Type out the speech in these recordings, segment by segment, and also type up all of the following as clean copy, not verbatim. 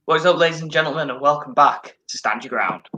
What is up, ladies and gentlemen, and welcome back to Stand Your Ground.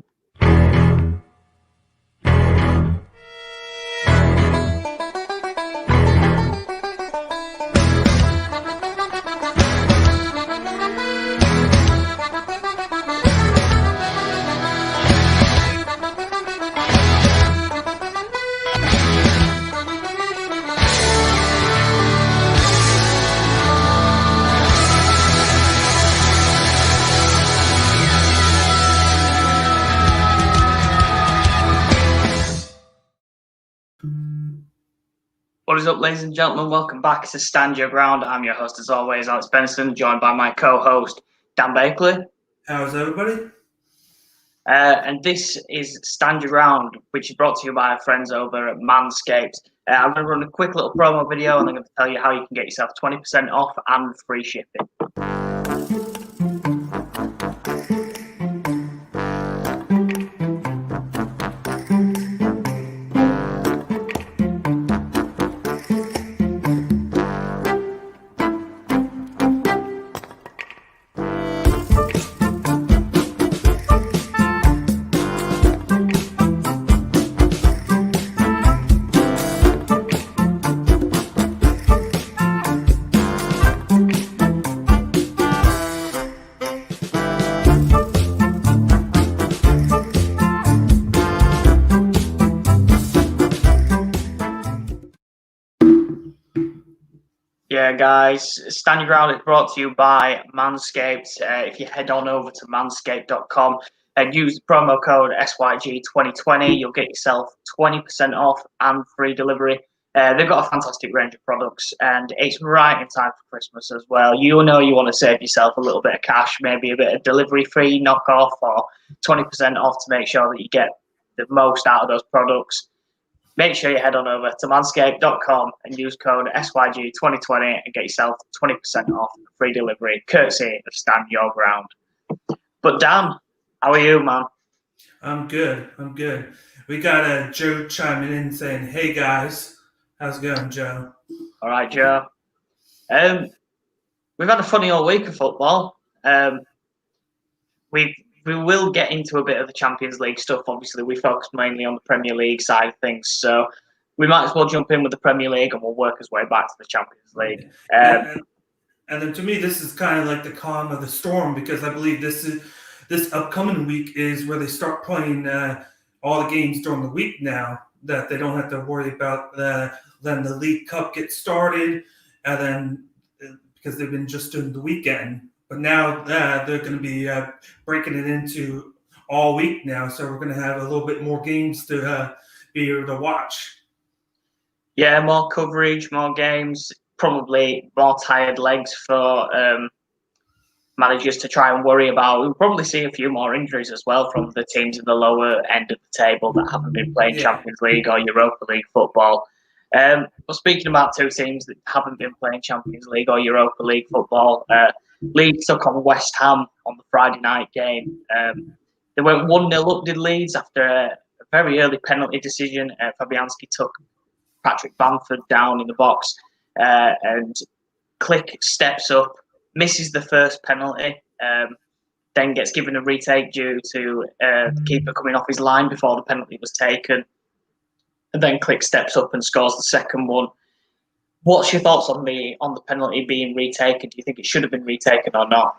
What is up, ladies and gentlemen? Welcome back to Stand Your Ground. I'm your host, as always, Alex Benson, joined by my co-host, Dan Bakley. How's everybody? And this is Stand Your Ground, which is brought to you by our friends over at Manscaped. I'm going to run a quick little promo video, and I'm going to tell you how you can get yourself 20% off and free shipping. Yeah, guys, Stand Your Ground is brought to you by Manscaped. If you head on over to manscaped.com and use the promo code SYG2020, you'll get yourself 20% off and free delivery. They've got a fantastic range of products, and it's right in time for Christmas as well. You know you want to save yourself a little bit of cash, maybe a bit of delivery free knockoff or 20% off to make sure that you get the most out of those products. Make sure you head on over to manscaped.com and use code SYG2020 and get yourself 20% off free delivery, courtesy of Stand Your Ground. But Dan, how are you, man? I'm good. We got Joe chiming in saying, "Hey guys, how's it going, Joe?" All right, Joe. We've had a funny old week of football. We will get into a bit of the Champions League stuff. Obviously, we focus mainly on the Premier League side of things, so we might as well jump in with the Premier League and we'll work our way back to the Champions League. And then to me, this is kind of like the calm of the storm, because I believe this upcoming week is where they start playing all the games during the week now, that they don't have to worry about then the League Cup gets started, and then because they've been just doing the weekend. But now they're going to be breaking it into all week now, so we're going to have a little bit more games to be able to watch. Yeah, more coverage, more games, probably more tired legs for managers to try and worry about. We'll probably see a few more injuries as well from the teams in the lower end of the table that haven't been playing Champions League or Europa League football. But speaking about two teams that haven't been playing Champions League or Europa League football, Leeds took on West Ham on the Friday night game. They went 1-0 up, did Leeds, after a very early penalty decision. Fabianski took Patrick Bamford down in the box, and Click steps up, misses the first penalty, then gets given a retake due to the keeper coming off his line before the penalty was taken. And then Click steps up and scores the second one. What's your thoughts on the penalty being retaken? Do you think it should have been retaken or not?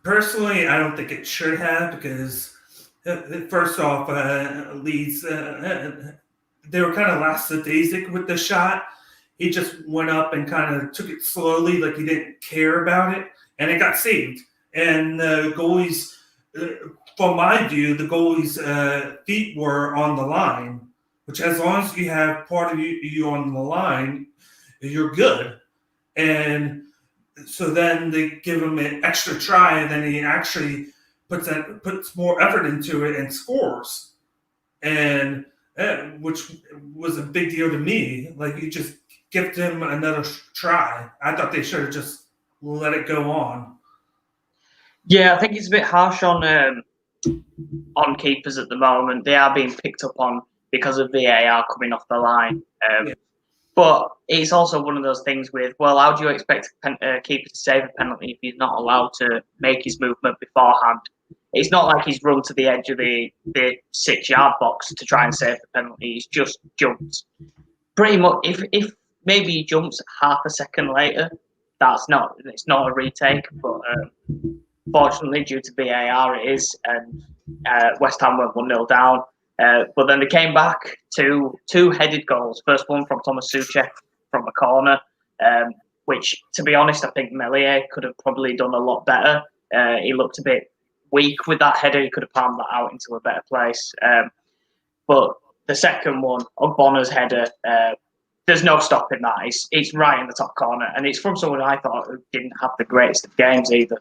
Personally, I don't think it should have, because first off, Leeds, they were kind of lackadaisical with the shot. He just went up and kind of took it slowly, like he didn't care about it, and it got saved. And the goalies, from my view, the goalie's feet were on the line, which as long as you have part of you on the line, you're good. And so then they give him an extra try, and then he actually puts more effort into it and scores. And which was a big deal to me. Like, you just give him another try. I thought they should have just let it go on. Yeah, I think it's a bit harsh on keepers at the moment. They are being picked up on because of VAR coming off the line. But it's also one of those things with, well, how do you expect a keeper to save a penalty if he's not allowed to make his movement beforehand? It's not like he's run to the edge of the 6-yard box to try and save the penalty. He's just jumped. Pretty much, if maybe he jumps half a second later, it's not a retake. But fortunately, due to VAR, it is, and West Ham went 1-0 down. But then they came back to two headed goals. First one from Thomas Souček from a corner, which, to be honest, I think Meslier could have probably done a lot better. He looked a bit weak with that header. He could have palmed that out into a better place. But the second one, Bonner's header, there's no stopping that. It's right in the top corner, and it's from someone I thought who didn't have the greatest of games either.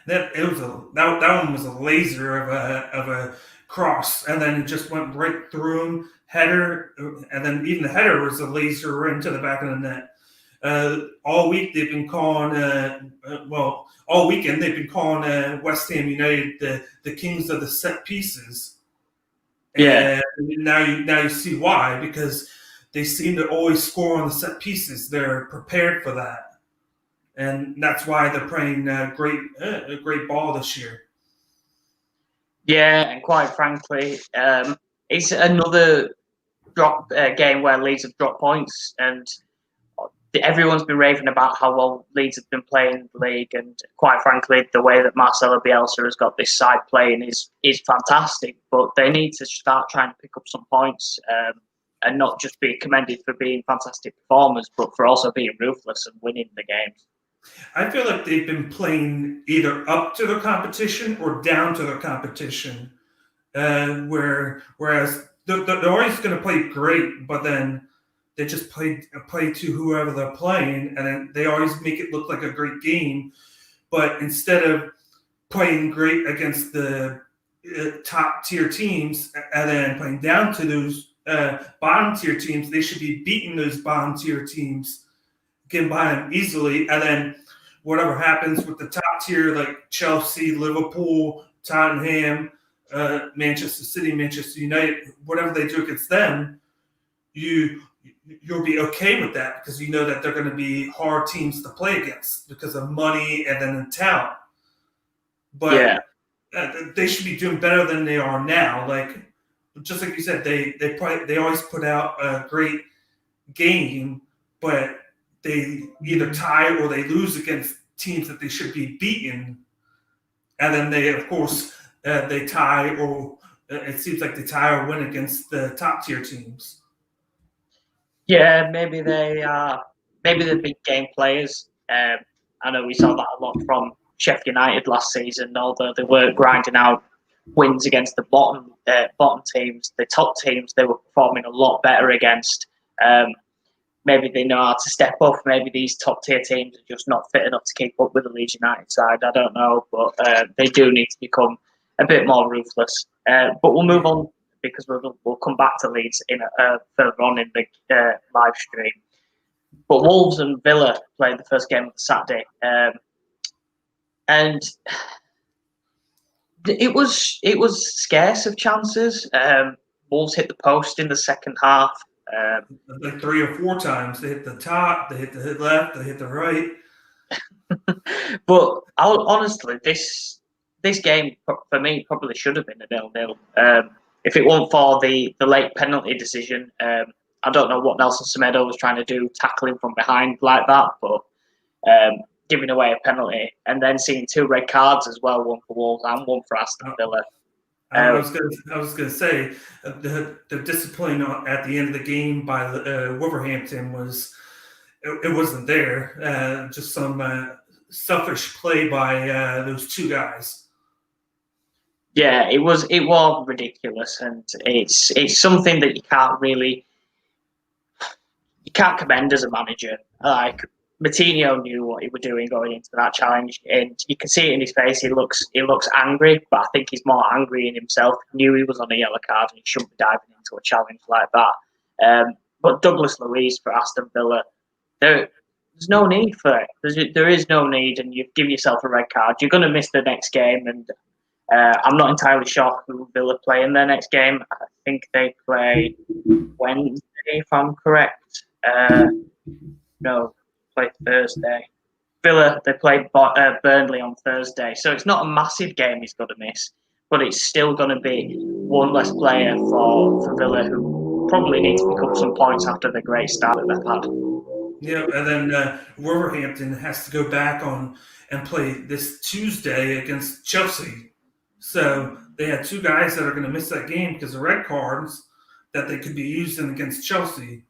That one was a laser of a cross, and then it just went right through him. Header, and then even the header was a laser right into the back of the net. All week they've been calling, all weekend they've been calling West Ham United the kings of the set pieces. Yeah. And now you see why, because they seem to always score on the set pieces. They're prepared for that, and that's why they're playing a great ball this year. Yeah, and quite frankly, it's another game where Leeds have dropped points, and everyone's been raving about how well Leeds have been playing the league, and quite frankly, the way that Marcelo Bielsa has got this side playing is fantastic. But they need to start trying to pick up some points, and not just be commended for being fantastic performers, but for also being ruthless and winning the games. I feel like they've been playing either up to their competition or down to their competition, whereas they're always going to play great, but then they just play to whoever they're playing, and then they always make it look like a great game. But instead of playing great against the top tier teams and then playing down to those bottom tier teams, they should be beating those bottom tier teams, getting by them easily, and then whatever happens with the top tier like Chelsea, Liverpool, Tottenham, Manchester City, Manchester United, whatever they do against them, you'll be okay with that because you know that they're going to be hard teams to play against because of money and then the talent. But they should be doing better than they are now. Like just like you said, they always put out a great game, but they either tie or they lose against teams that they should be beating, and then they, of course, they tie or it seems like they tie or win against the top tier teams. Yeah, maybe they're big game players. I know we saw that a lot from Sheffield United last season, although they were grinding out wins against the bottom teams. The top teams they were performing a lot better against. Maybe they know how to step up. Maybe these top tier teams are just not fit enough to keep up with the Leeds United side. I don't know, but they do need to become a bit more ruthless. But we'll move on because we'll come back to Leeds further on in the live stream. But Wolves and Villa played the first game of the Saturday, and it was scarce of chances. Wolves hit the post in the second half. Like 3 or 4 times. They hit the top, they hit the left, they hit the right. But honestly, this game for me probably should have been a 0-0. If it weren't for the late penalty decision, I don't know what Nelson Semedo was trying to do, tackling from behind like that, but giving away a penalty and then seeing 2 red cards as well, one for Wolves and one for Aston Villa. I was going to say the discipline at the end of the game by Wolverhampton it wasn't there. Just some selfish play by those 2 guys. Yeah, it was ridiculous, and it's something that you can't commend as a manager. Like Moutinho knew what he was doing going into that challenge, and you can see it in his face. He looks angry, but I think he's more angry in himself. He knew he was on a yellow card, and he shouldn't be diving into a challenge like that. But Douglas Luiz for Aston Villa, there's no need for it. There is no need, and you've given yourself a red card. You're going to miss the next game, and I'm not entirely sure who Villa play in their next game. I think they play Wednesday, if I'm correct. No, played Thursday. Villa, they played Burnley on Thursday. So it's not a massive game he's got to miss, but it's still going to be one less player for Villa who probably need to pick up some points after the great start that they've had. Yeah, and then Wolverhampton has to go back on and play this Tuesday against Chelsea. So they had two guys that are going to miss that game because of red cards that they could be using against Chelsea.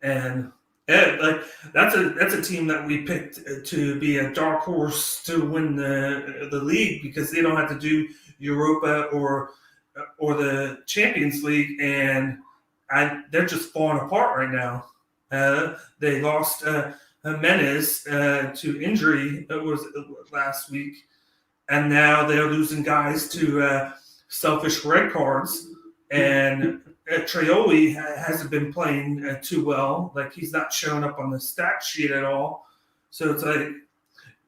And like that's a team that we picked to be a dark horse to win the league because they don't have to do Europa or the Champions League, and they're just falling apart right now. They lost Jimenez to injury. It was last week, and now they're losing guys to selfish red cards. And Traore hasn't been playing too well. Like he's not showing up on the stat sheet at all. So it's like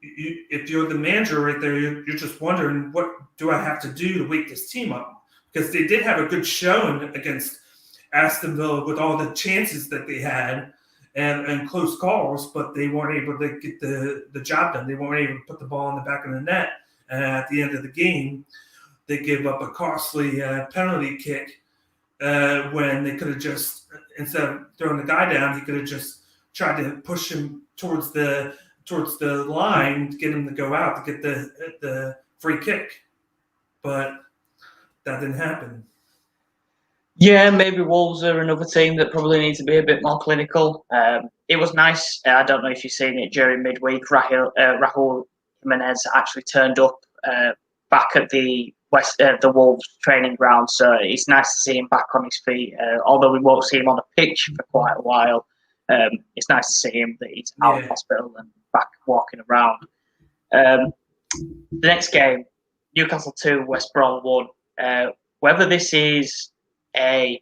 if you're the manager right there, you're just wondering what do I have to do to wake this team up? Because they did have a good showing against Aston Villa with all the chances that they had and close calls, but they weren't able to get the job done. They weren't able to put the ball in the back of the net. And at the end of the game, they gave up a costly penalty kick when they could have just, instead of throwing the guy down, he could have just tried to push him towards the line to get him to go out to get the free kick. But that didn't happen. Yeah, maybe Wolves are another team that probably needs to be a bit more clinical. It was nice. I don't know if you've seen it during midweek. Raúl Jimenez actually turned up back at the Wolves training ground, so it's nice to see him back on his feet. Although we won't see him on the pitch for quite a while, it's nice to see him that he's out of hospital and back walking around. The next game, Newcastle 2, West Brom 1. Whether this is a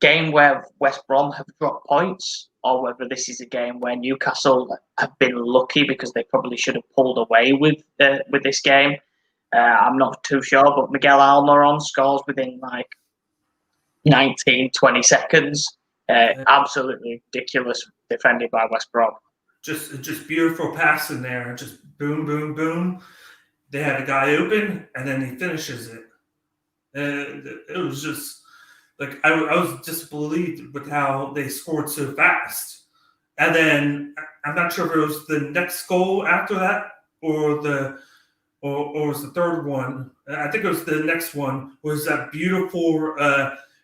game where West Brom have dropped points or whether this is a game where Newcastle have been lucky because they probably should have pulled away with this game. I'm not too sure, but Miguel Almiron scores within like 19, 20 seconds. Absolutely ridiculous defended by West Brom. Just beautiful pass in there. Just boom, boom, boom. They had a guy open, and then he finishes it. It was just like I was disbelieved with how they scored so fast. And then I'm not sure if it was the next goal after that or was the third one. I think it was the next one. Was that beautiful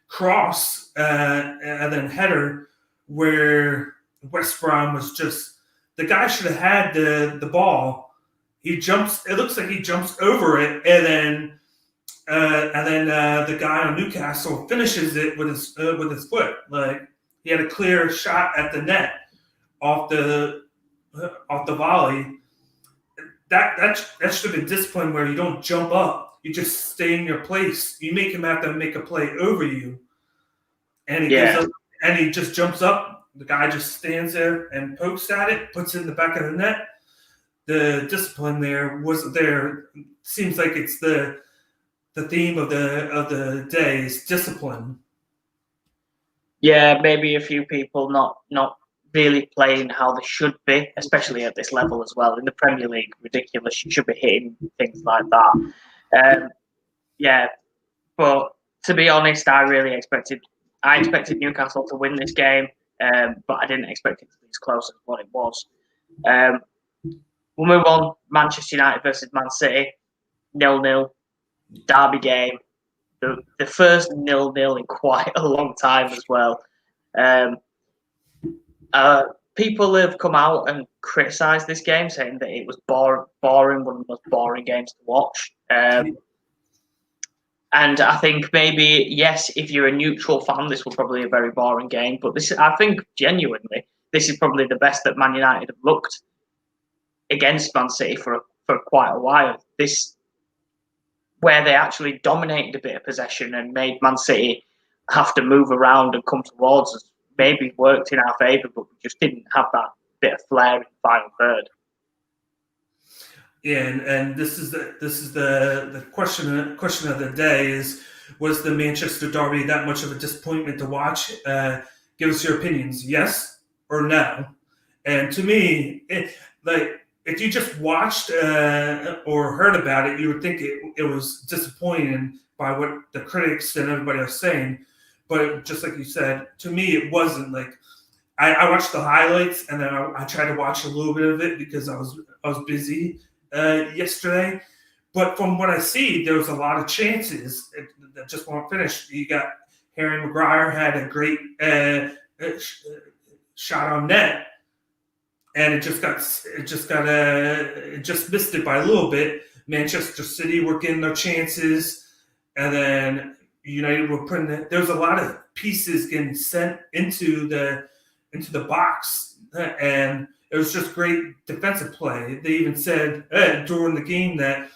cross and then header where West Brom was just the guy should have had the ball. He jumps. It looks like he jumps over it, and then the guy on Newcastle finishes it with his foot. Like he had a clear shot at the net off the volley. That should have been discipline where you don't jump up. You just stay in your place. You make him have to make a play over you, and he gives up, and he just jumps up. The guy just stands there and pokes at it, puts it in the back of the net. The discipline there wasn't there. Seems like it's the theme of the day is discipline. Yeah, maybe a few people not really playing how they should be, especially at this level as well. In the Premier League, ridiculous. You should be hitting things like that. But to be honest, I expected Newcastle to win this game, but I didn't expect it to be as close as what it was. We'll move on. Manchester United versus Man City, 0-0. Derby game, the first 0-0 in quite a long time as well. People have come out and criticised this game, saying that it was boring, one of the most boring games to watch. And I think maybe, yes, if you're a neutral fan, this was probably a very boring game. But I think genuinely, this is probably the best that Man United have looked against Man City for quite a while. Where they actually dominated a bit of possession and made Man City have to move around and come towards us, maybe worked in our favour, but we just didn't have that bit of flair in the final third. Yeah, and this is the question of the day is, was the Manchester Derby that much of a disappointment to watch? Give us your opinions, yes or no. And to me, if you just watched or heard about it, you would think it was disappointing by what the critics and everybody was saying. But just like you said, to me, it wasn't. Like I watched the highlights and then I tried to watch a little bit of it because I was busy yesterday. But from what I see, there was a lot of chances that just weren't finished. You got Harry Maguire had a great shot on net, and it just missed it by a little bit. Manchester City were getting their chances, and then United were putting it. There was a lot of pieces getting sent into the box, and it was just great defensive play. They even said during the game that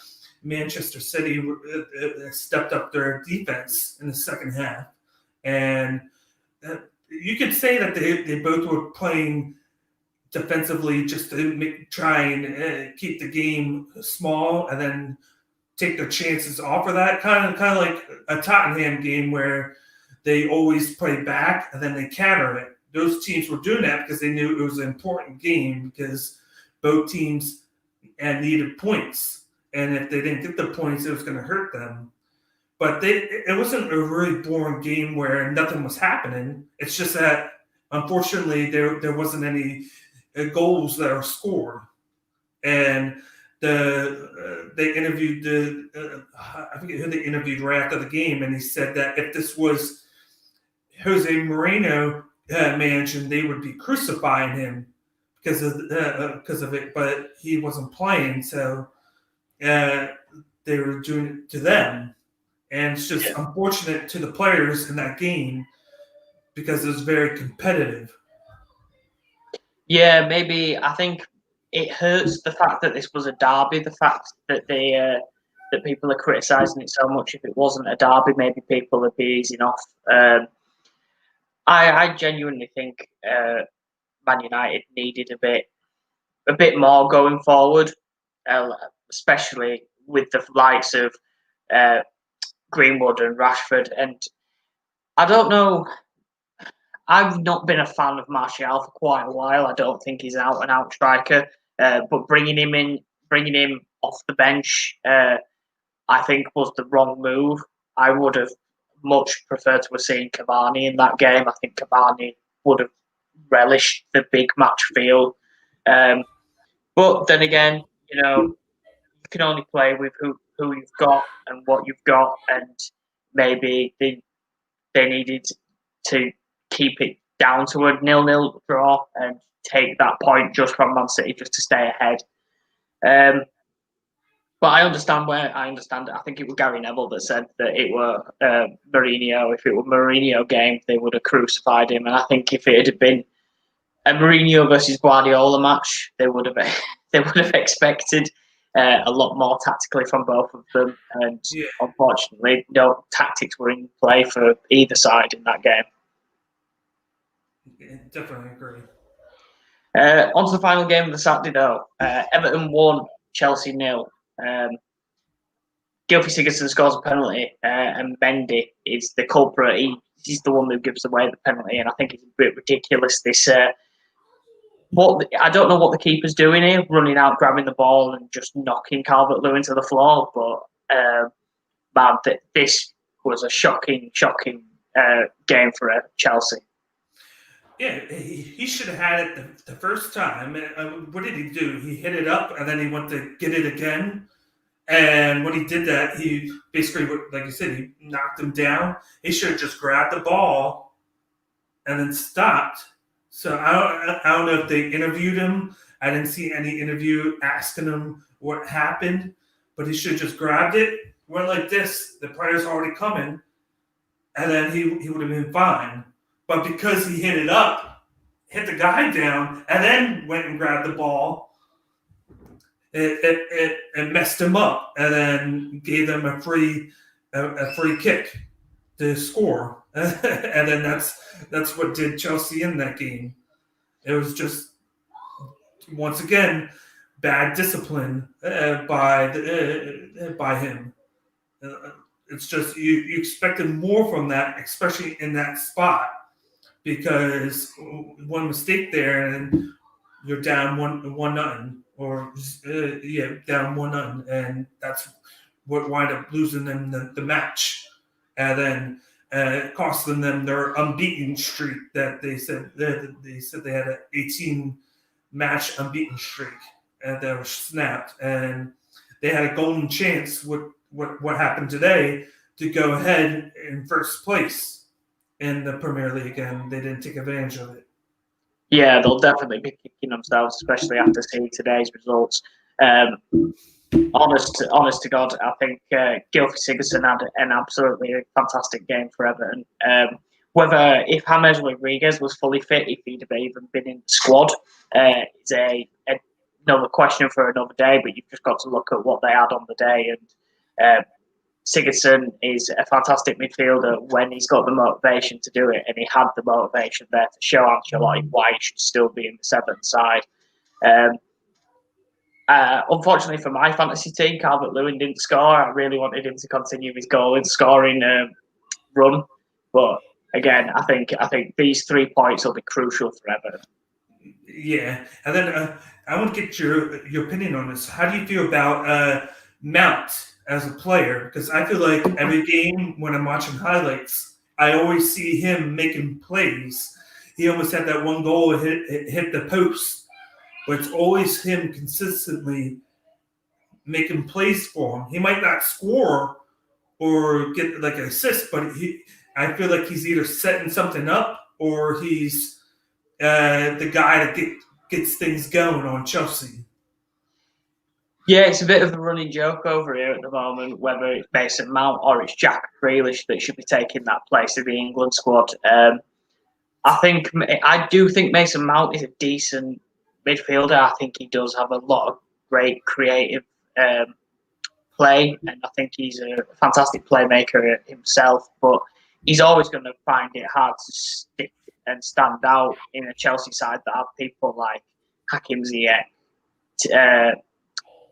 Manchester City stepped up their defense in the second half, and you could say that they both were playing defensively just to try and keep the game small and then take their chances off of that. Kind of like a Tottenham game where they always play back and then they counter it. Those teams were doing that because they knew it was an important game because both teams needed points. And if they didn't get the points, it was going to hurt them. But it wasn't a really boring game where nothing was happening. It's just that, unfortunately, there wasn't any goals that are scored. And they interviewed I forget who they interviewed right after the game, and he said that if this was Jose Mourinho mansion, they would be crucifying him because of it. But he wasn't playing, so they were doing it to them. And it's just unfortunate to the players in that game because it was very competitive. Yeah, maybe I think it hurts the fact that this was a derby. The fact that that people are criticising it so much. If it wasn't a derby, maybe people would be easing off. I genuinely think Man United needed a bit more going forward, especially with the likes of Greenwood and Rashford. And I don't know. I've not been a fan of Martial for quite a while. I don't think he's an out and out striker. But bringing him off the bench, I think was the wrong move. I would have much preferred to have seen Cavani in that game. I think Cavani would have relished the big match feel. But then again, you can only play with who you've got and what you've got, and maybe they needed to keep it down to a 0-0 draw and take that point just from Man City just to stay ahead. But I understand it. I think it was Gary Neville that said that it were Mourinho. If it were Mourinho game, they would have crucified him. And I think if it had been a Mourinho versus Guardiola match, they would have expected a lot more tactically from both of them. And unfortunately, no tactics were in play for either side in that game. Yeah, definitely agree. On to the final game of the Saturday, though. Everton 1, Chelsea 0. Gylfi Sigurdsson scores a penalty, and Mendy is the culprit. He's the one who gives away the penalty, and I think it's a bit ridiculous. I don't know what the keeper's doing here, running out, grabbing the ball, and just knocking Calvert-Lewin to the floor. But man, this was a shocking game for Chelsea. Yeah, he should have had it the first time. What did he do? He hit it up, and then he went to get it again. And when he did that, he basically, like you said, he knocked him down. He should have just grabbed the ball and then stopped. So I don't know if they interviewed him. I didn't see any interview asking him what happened. But he should have just grabbed it, went like this. The player's already coming. And then he would have been fine. But because he hit it up, hit the guy down, and then went and grabbed the ball, it messed him up, and then gave them a free kick to score, and then that's what did Chelsea in that game. It was just once again bad discipline by him. It's just you expected more from that, especially in that spot. because one mistake there and you're down one nothing, or down 1-0, and that's what wind up losing them the match, and then costing them their unbeaten streak that they said they had an 18 match unbeaten streak that was snapped, and they had a golden chance with what happened today to go ahead in first place in the Premier League, and they didn't take advantage of it. Yeah, they'll definitely be kicking themselves, especially after seeing today's results. Honest to God, I think Gylfi Sigurdsson had an absolutely fantastic game for Everton. Whether if James Rodriguez was fully fit, if he'd have even been in the squad, is another question for another day. But you've just got to look at what they had on the day, and Sigurdsson is a fantastic midfielder when he's got the motivation to do it, and he had the motivation there to show Ancelotti why he should still be in the seventh side. Unfortunately for my fantasy team, Calvert-Lewin didn't score. I really wanted him to continue his goal and scoring run, but again, I think these 3 points will be crucial for Everton. Yeah, and then I want to get your opinion on this. How do you feel about Mount as a player? Because I feel like every game when I'm watching highlights, I always see him making plays. He almost had that one goal hit the post, but it's always him consistently making plays for him. He might not score or get like an assist, but I feel like he's either setting something up or he's the guy that gets things going on Chelsea. Yeah, it's a bit of a running joke over here at the moment, whether it's Mason Mount or it's Jack Grealish that should be taking that place in the England squad. I do think Mason Mount is a decent midfielder. I think he does have a lot of great creative play, and I think he's a fantastic playmaker himself. But he's always going to find it hard to stick and stand out in a Chelsea side that have people like Hakim Ziyech,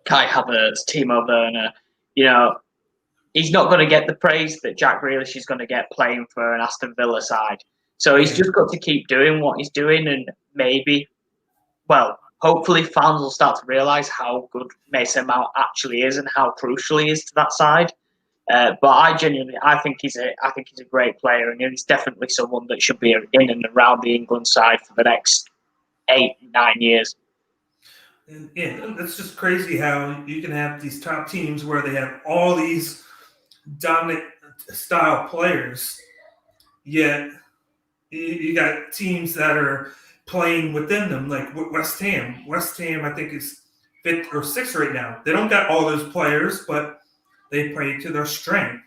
Kai Havertz, Timo Werner. You know, he's not going to get the praise that Jack Grealish is going to get playing for an Aston Villa side. So he's just got to keep doing what he's doing, and hopefully fans will start to realise how good Mason Mount actually is and how crucial he is to that side. But I think he's a great player, and he's definitely someone that should be in and around the England side for the next 8-9 years. And yeah, it's just crazy how you can have these top teams where they have all these dominant style players, yet you got teams that are playing within them, like West Ham. West Ham, I think, is 5th or 6th right now. They don't got all those players, but they play to their strength.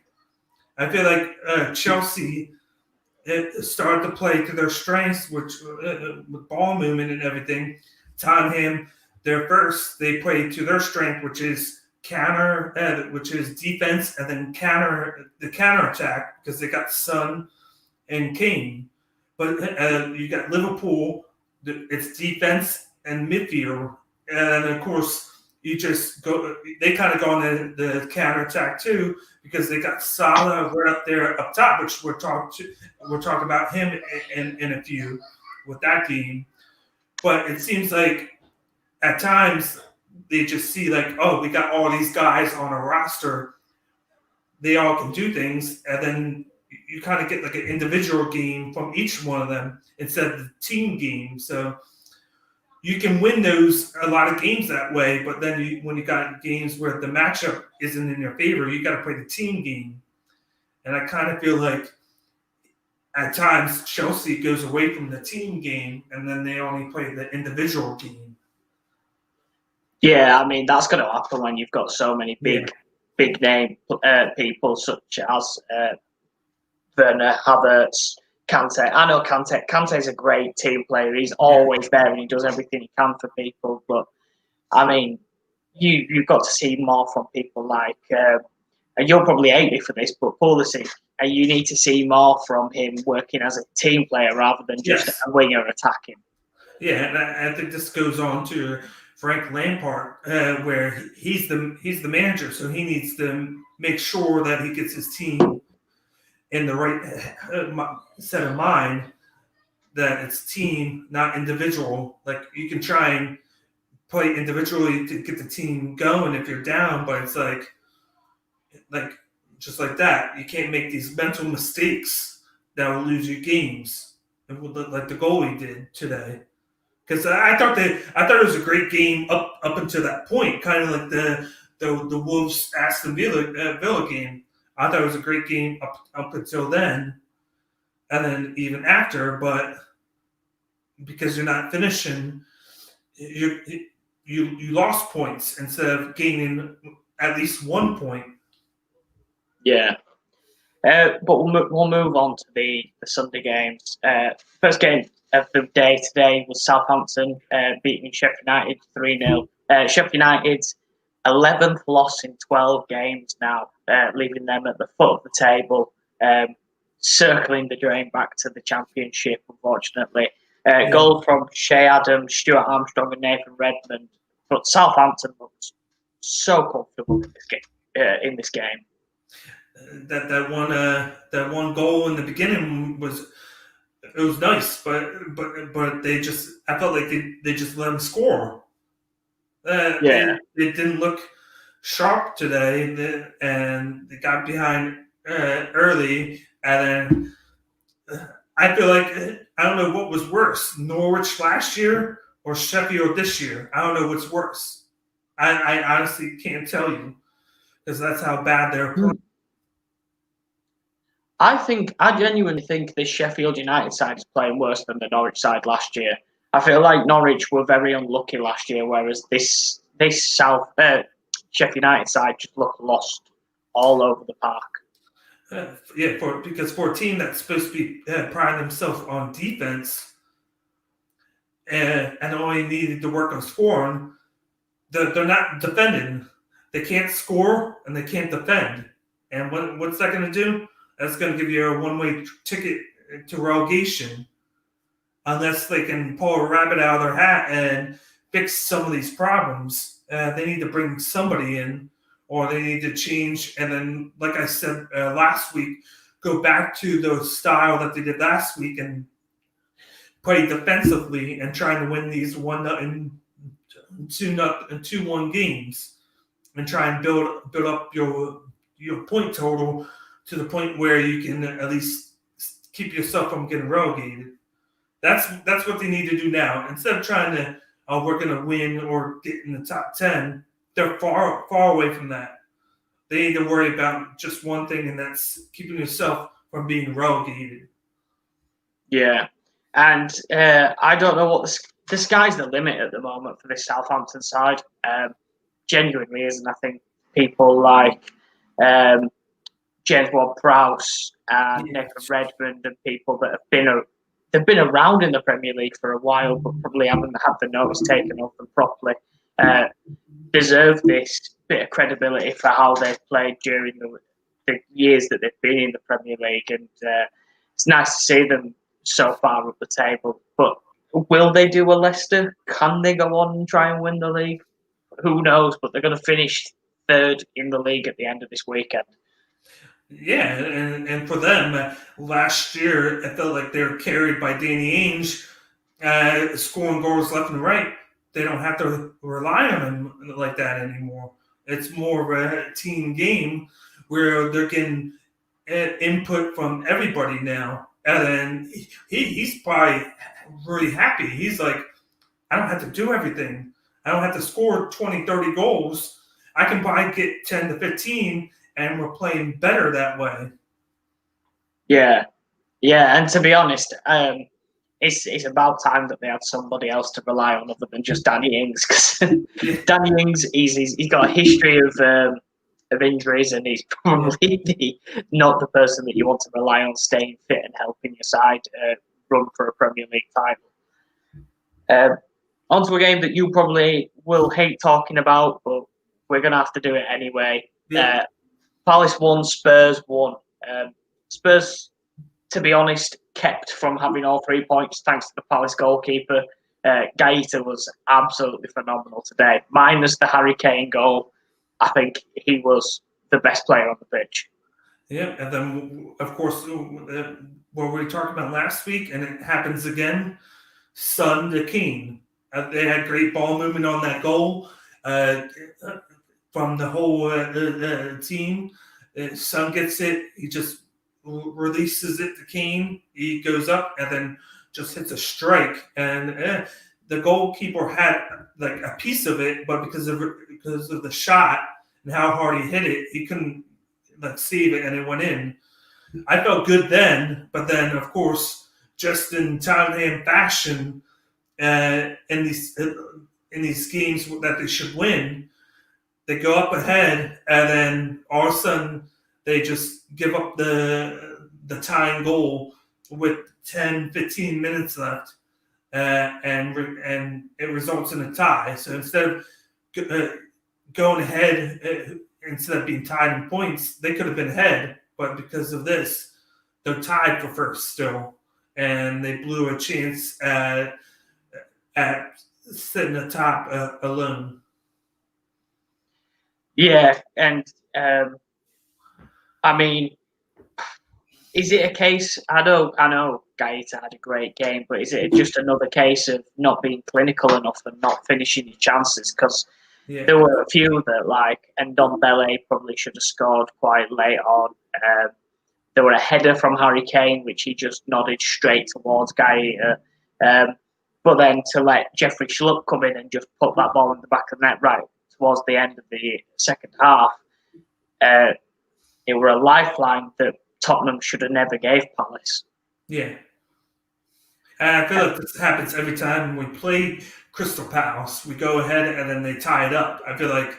I feel like Chelsea started to play to their strengths, which with ball movement and everything. Tottenham, they're first. They play to their strength, which is which is defense, and then the counter attack because they got Son and Kane. But you got Liverpool, it's defense and midfield, and of course you just go. They kind of go on the counter attack too because they got Salah right up there up top, which we'll talk about him in a few with that game. But it seems like at times they just see like, oh, we got all these guys on a roster, they all can do things, and then you kind of get like an individual game from each one of them instead of the team game. So you can win a lot of games that way, but then when you got games where the matchup isn't in your favor, you got to play the team game. And I kind of feel like at times Chelsea goes away from the team game, and then they only play the individual game. Yeah, I mean that's going to happen when you've got so many big name people such as Werner, Havertz, Kante. I know Kante is a great team player. He's always there and he does everything he can for people. But I mean, you've got to see more from people like, and you'll probably hate me for this, but Pulisic. And you need to see more from him working as a team player rather than just a winger attacking. Yeah, and I think this goes on to Frank Lampard, where he's the manager, so he needs to make sure that he gets his team in the right set of mind. that it's team, not individual. Like you can try and play individually to get the team going if you're down, but it's like just like that. You can't make these mental mistakes that will lose you games, like the goalie did today. Because I thought it was a great game up until that point, kind of like the Wolves Aston Villa game. I thought it was a great game up until then, and then even after. But because you're not finishing, you lost points instead of gaining at least 1 point. Yeah. But we'll move on to the Sunday games. First game of the day today was Southampton beating Sheffield United 3-0. Sheffield United's 11th loss in 12 games now, leaving them at the foot of the table, circling the drain back to the Championship, unfortunately. Goal from Shea Adams, Stuart Armstrong and Nathan Redmond. But Southampton looked so comfortable in this game. That one goal in the beginning was nice, but I felt like they just let them score. They didn't look sharp today, and they got behind early, and then I feel like I don't know what was worse, Norwich last year or Sheffield this year. I don't know what's worse. I honestly can't tell you because that's how bad they're playing. I genuinely think this Sheffield United side is playing worse than the Norwich side last year. I feel like Norwich were very unlucky last year, whereas this Sheffield United side just looked lost all over the park. Because for a team that's supposed to be priding themselves on defense and only needed to work on scoring, they're not defending. They can't score and they can't defend. And what's that going to do? That's going to give you a one-way ticket to relegation unless they can pull a rabbit out of their hat and fix some of these problems. They need to bring somebody in or they need to change. And then, like I said last week, go back to the style that they did last week and play defensively and trying to win these 1-2 and 2-1 games and try and build up your point total to the point where you can at least keep yourself from getting relegated. That's what they need to do now. Instead of trying to, we're going to win or get in the top 10, they're far away from that. They need to worry about just one thing, and that's keeping yourself from being relegated. Yeah. And I don't know what the sky's the limit at the moment for this Southampton side. Genuinely isn't. I think people like James Ward-Prowse and Nathan Redmond and people that they've been around in the Premier League for a while, but probably haven't had the notice taken of them properly. Deserve this bit of credibility for how they've played during the years that they've been in the Premier League, and it's nice to see them so far up the table. But will they do a Leicester? Can they go on and try and win the league? Who knows? But they're going to finish third in the league at the end of this weekend. Yeah, and for them, last year, it felt like they were carried by Danny Ainge, scoring goals left and right. They don't have to rely on him like that anymore. It's more of a team game where they're getting input from everybody now. And then he's probably really happy. He's like, I don't have to do everything. I don't have to score 20, 30 goals. I can probably get 10 to 15, and we're playing better that way. Yeah. And to be honest, it's about time that they had somebody else to rely on other than just Danny Ings. Because Danny Ings, he's got a history of injuries, and he's probably not the person that you want to rely on staying fit and helping your side run for a Premier League title. Onto a game that you probably will hate talking about, but we're going to have to do it anyway. Yeah. Palace won, Spurs won. Spurs, to be honest, kept from having all 3 points thanks to the Palace goalkeeper. Gaeta was absolutely phenomenal today. Minus the Harry Kane goal, I think he was the best player on the pitch. Yeah, and then of course what we talked about last week, and it happens again. Son to Keane. They had great ball movement on that goal uh, from the whole team. Son gets it. He just releases it to Keane. He goes up and then just hits a strike. And the goalkeeper had like a piece of it, but because of the shot and how hard he hit it, he couldn't like save it, and it went in. I felt good then, but then of course, just in Tottenham fashion, in these games that they should win, they go up ahead, and then all of a sudden they just give up the tying goal with 10, 15 minutes left, and it results in a tie. So instead of going ahead, instead of being tied in points, they could have been ahead, but because of this, they're tied for first still, and they blew a chance at sitting atop alone. Yeah, and I mean, is it a case? I know Gaeta had a great game, but is it just another case of not being clinical enough and not finishing your chances? Because there were a few that, like, Ndombele probably should have scored quite late on. There were a header from Harry Kane, which he just nodded straight towards Gaeta. But then to let Jeffrey Schlupp come in and just put that ball in the back of the net right towards the end of the second half, it were a lifeline that Tottenham should have never gave Palace. Yeah. And I feel like this happens every time we play Crystal Palace. We go ahead and then they tie it up. I feel like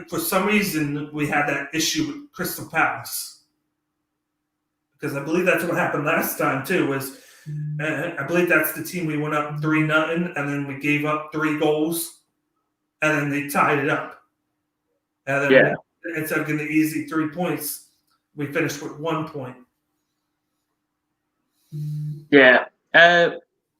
for some reason we had that issue with Crystal Palace. Because I believe that's what happened last time too, was I believe that's the team we went up 3-0 and then we gave up 3 goals and then they tied it up. And then instead of getting the easy 3 points, we finished with 1 point. Yeah,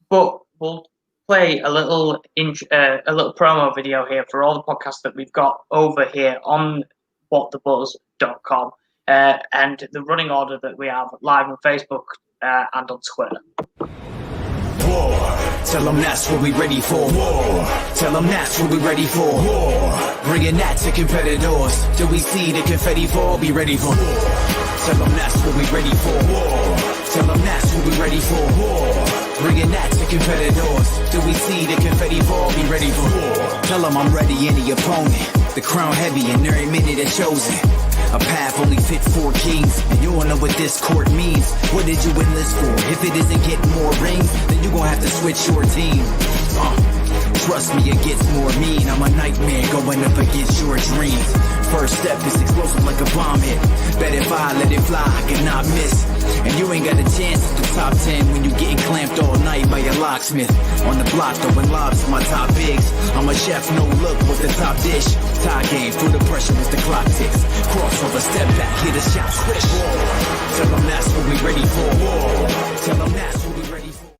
but we'll play a little promo video here for all the podcasts that we've got over here on whatthebuzz.com and the running order that we have live on Facebook and on Twitter. War. Tell them that's what we ready for. War. Tell them that's what we ready for. War. Bringing that to competitors. Till we see the confetti fall, be ready for war. Tell them that's what we ready for. War. Tell them that's what we ready for. War. Bringing that to competitors. Till we see the confetti fall, be ready for war. Tell them I'm ready, any opponent. The crown heavy and every minute it's chosen. A path only fit for kings, and you don't know what this court means. What did you enlist for? If it isn't getting more rings, then you gon' have to switch your team. Trust me, it gets more mean. I'm a nightmare going up against your dreams. First step is explosive like a bomb hit. Bet if I let it fly, I cannot miss. And you ain't got a chance at the top 10 when you getting clamped all night by your locksmith. On the block throwing lobs to my top bigs. I'm a chef, no look with the top dish. Tie game through the pressure as the clock ticks. Crossover, step back, hit a shot, swish. Tell them that's what we ready for. Tell them that's what we ready for.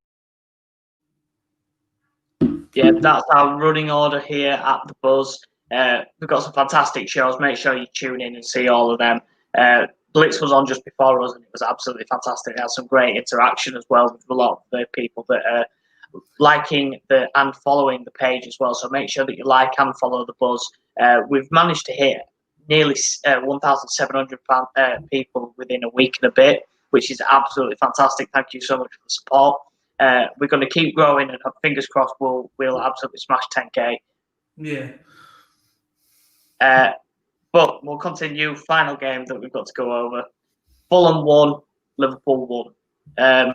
Yeah, that's our running order here at The Buzz. We've got some fantastic shows. Make sure you tune in and see all of them. Blitz was on just before us, and it was absolutely fantastic. It had some great interaction as well with a lot of the people that are liking and following the page as well. So make sure that you like and follow The Buzz. We've managed to hit nearly 1,700 people within a week and a bit, which is absolutely fantastic. Thank you so much for the support. We're going to keep growing, and fingers crossed we'll absolutely smash 10K. Yeah. But we'll continue. Final game that we've got to go over. Fulham 1, Liverpool 1.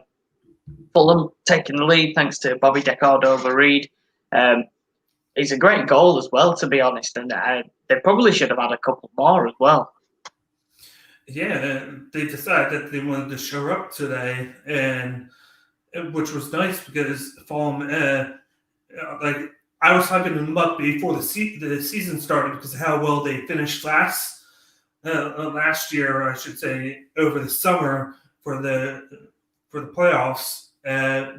Fulham taking the lead thanks to Bobby Decord over Reed. It's a great goal as well, to be honest, and they probably should have had a couple more as well. Yeah, they decided that they wanted to show up today, and which was nice because Fulham, I was hyping them up before the season started because of how well they finished last year, I should say, over the summer for the playoffs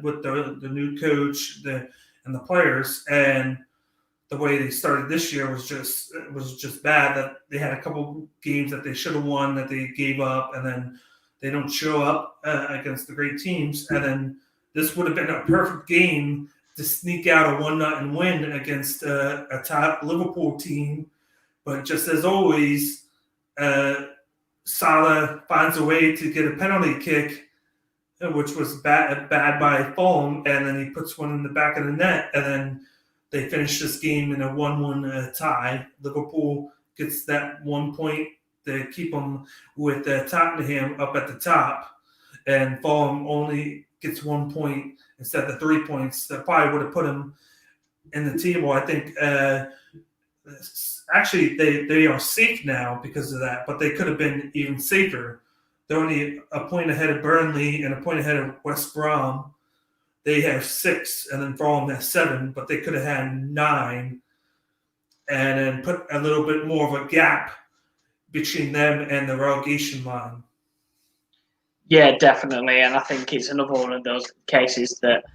with the new coach and the players, and the way they started this year was just bad. That they had a couple games that they should have won that they gave up, and then they don't show up against the great teams. And then this would have been a perfect game to sneak out a 1-0 win against a top Liverpool team. But just as always, Salah finds a way to get a penalty kick, which was bad by Fulham, and then he puts one in the back of the net, and then they finish this game in a 1-1 tie. Liverpool gets that 1 point to keep them with Tottenham up at the top, and Fulham only gets 1 point instead of 3 points. That probably would have put them in the table. I think actually they are safe now because of that, but they could have been even safer. They're only a point ahead of Burnley and a point ahead of West Brom. They have 6, and then Fulham has 7, but they could have had 9, and then put a little bit more of a gap between them and the relegation line. Yeah, definitely, and I think it's another one of those cases that,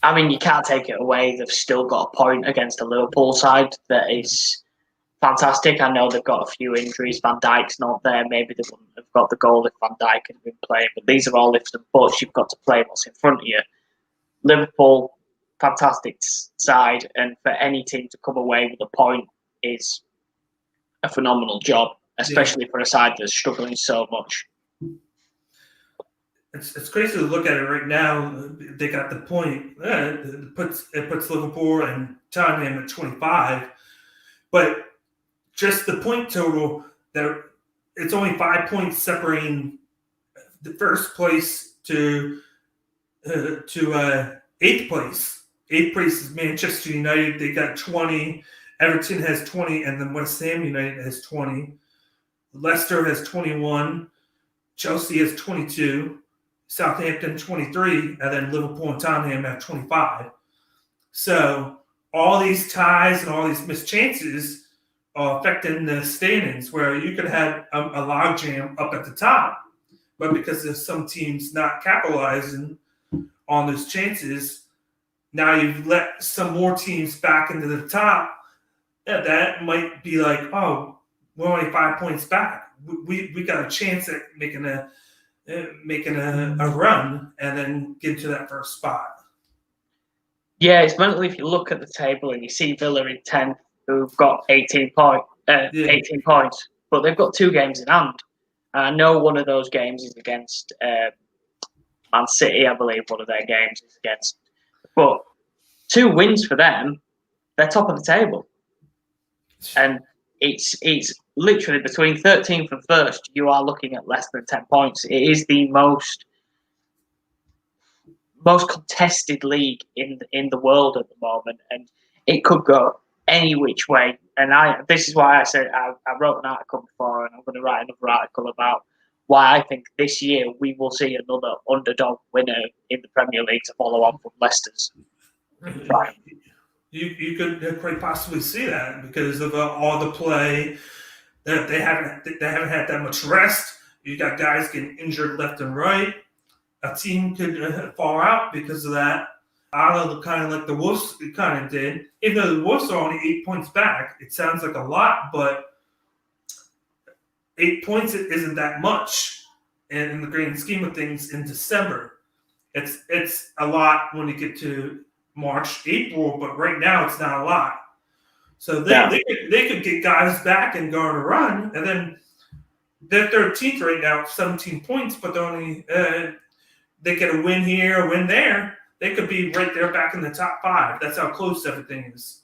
I mean, you can't take it away. They've still got a point against the Liverpool side that is fantastic. I know they've got a few injuries. Van Dijk's not there. Maybe they wouldn't have got the goal if Van Dijk had been playing. But these are all ifs and buts. You've got to play what's in front of you. Liverpool, fantastic side. And for any team to come away with a point is a phenomenal job, especially for a side that's struggling so much. It's crazy to look at it right now. They got the point. It puts Liverpool and Tottenham at 25. But just the point total, it's only 5 points separating the first place to 8th place. 8th place is Manchester United. They got 20. Everton has 20, and then West Ham United has 20. Leicester has 21. Chelsea has 22. Southampton 23, and then Liverpool and Tottenham have 25. So all these ties and all these missed chances are affecting the standings, where you could have a logjam up at the top, but because there's some teams not capitalizing on those chances, now you've let some more teams back into the top. Yeah, that might be like, oh, we're only 5 points back. We got a chance at making a run and then get to that first spot. Yeah, it's mentally, if you look at the table and you see Villa in 10th, who've got 18 points, but they've got 2 games in hand. And I know one of those games is against Man City, I believe one of their games is against. But 2 wins for them, they're top of the table. And it's literally between 13th and 1st, you are looking at less than 10 points. It is the most contested league in the world at the moment, and it could go any which way. And this is why I said I wrote an article before, and I'm going to write another article about why I think this year we will see another underdog winner in the Premier League to follow on from Leicester's. Right. You could quite possibly see that because of all the play. That they haven't had that much rest. You got guys getting injured left and right. A team could fall out because of that. I don't know, kind of like the Wolves kind of did. Even though the Wolves are only 8 points back, it sounds like a lot, but 8 points isn't that much in the grand scheme of things in December. It's a lot when you get to March, April, but right now it's not a lot. So they could get guys back and go on a run, and then they're 13th right now, 17 points, but they're only they get a win here, a win there. They could be right there back in the top 5. That's how close everything is.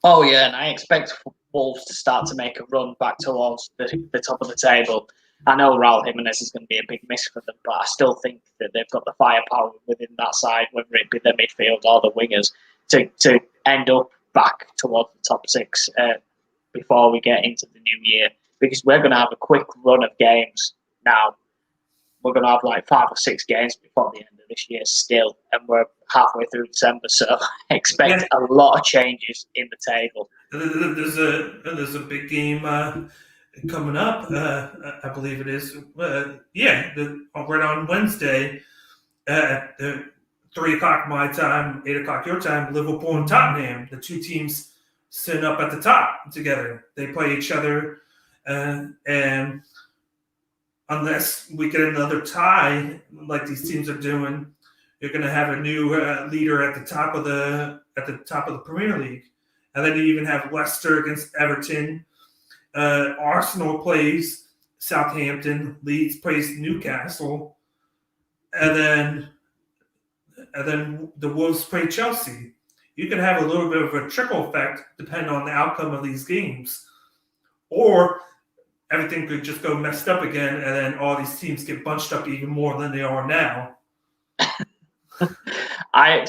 Oh yeah, and I expect Wolves to start to make a run back towards the top of the table. I know Raul Jimenez is going to be a big miss for them, but I still think that they've got the firepower within that side, whether it be the midfield or the wingers, to end up back towards the top 6 before we get into the new year, because we're going to have a quick run of games now. We're going to have like 5 or 6 games before the end of this year still, and we're halfway through December, so expect a lot of changes in the table. There's a big game coming up, I believe it is. Right on Wednesday at 3 o'clock my time, 8 o'clock your time, Liverpool and Tottenham, the two teams sitting up at the top together. They play each other, and unless we get another tie like these teams are doing, you're going to have a new leader at the top of the Premier League, and then you even have Leicester against Everton. Arsenal plays Southampton. Leeds plays Newcastle, and then the Wolves play Chelsea. You can have a little bit of a trickle effect depending on the outcome of these games, or everything could just go messed up again, and then all these teams get bunched up even more than they are now. I'll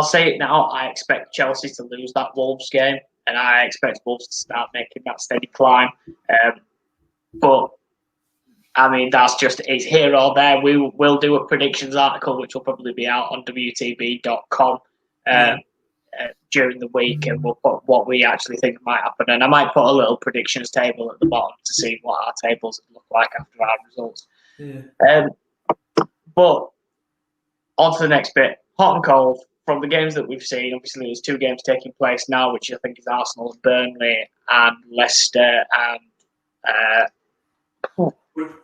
say it now. I expect Chelsea to lose that Wolves game, and I expect Wolves to start making that steady climb. But I mean, it's here or there. We'll do a predictions article, which will probably be out on WTB.com during the week, and we'll put what we actually think might happen. And I might put a little predictions table at the bottom to see what our tables look like after our results. Yeah. But on to the next bit. Hot and cold. From the games that we've seen, obviously there's 2 games taking place now, which I think is Arsenal and Burnley and Leicester and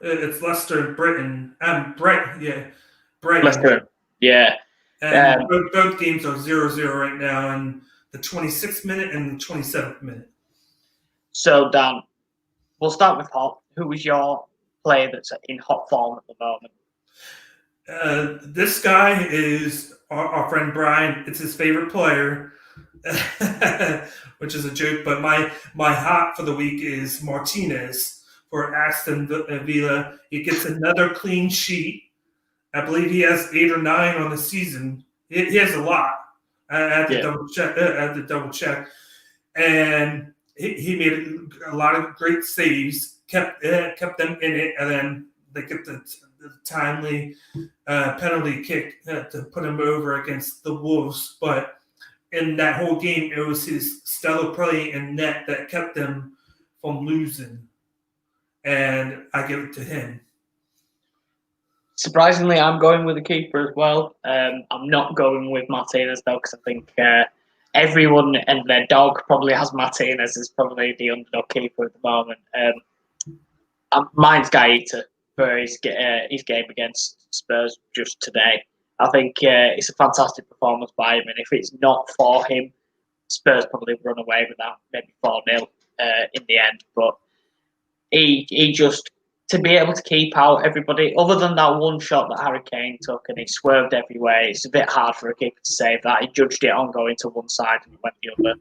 it's Leicester and Brighton. Brighton. Leicester, yeah. And both games are 0-0 right now in the 26th minute and the 27th minute. So, Dan, we'll start with hot. Who is your player that's in hot form at the moment? This guy is our friend Brian. It's his favorite player, which is a joke. But my hot for the week is Martinez for Aston Villa. He gets another clean sheet. I believe he has 8 or 9 on the season. He has a lot. I had to double check. And he made a lot of great saves, kept them in it, and then they get the timely penalty kick to put him over against the Wolves. But in that whole game, it was his stellar play in net that kept them from losing. And I give it to him. Surprisingly, I'm going with the keeper as well. I'm not going with Martinez, though, because I think everyone and their dog probably has Martinez as probably the underdog keeper at the moment. Mine's Gaeta for his game against Spurs just today. I think it's a fantastic performance by him, and if it's not for him, Spurs probably run away with that, maybe 4-0 in the end. But he just, to be able to keep out everybody, other than that one shot that Harry Kane took and he swerved everywhere, it's a bit hard for a keeper to save that. He judged it on going to one side and went the other.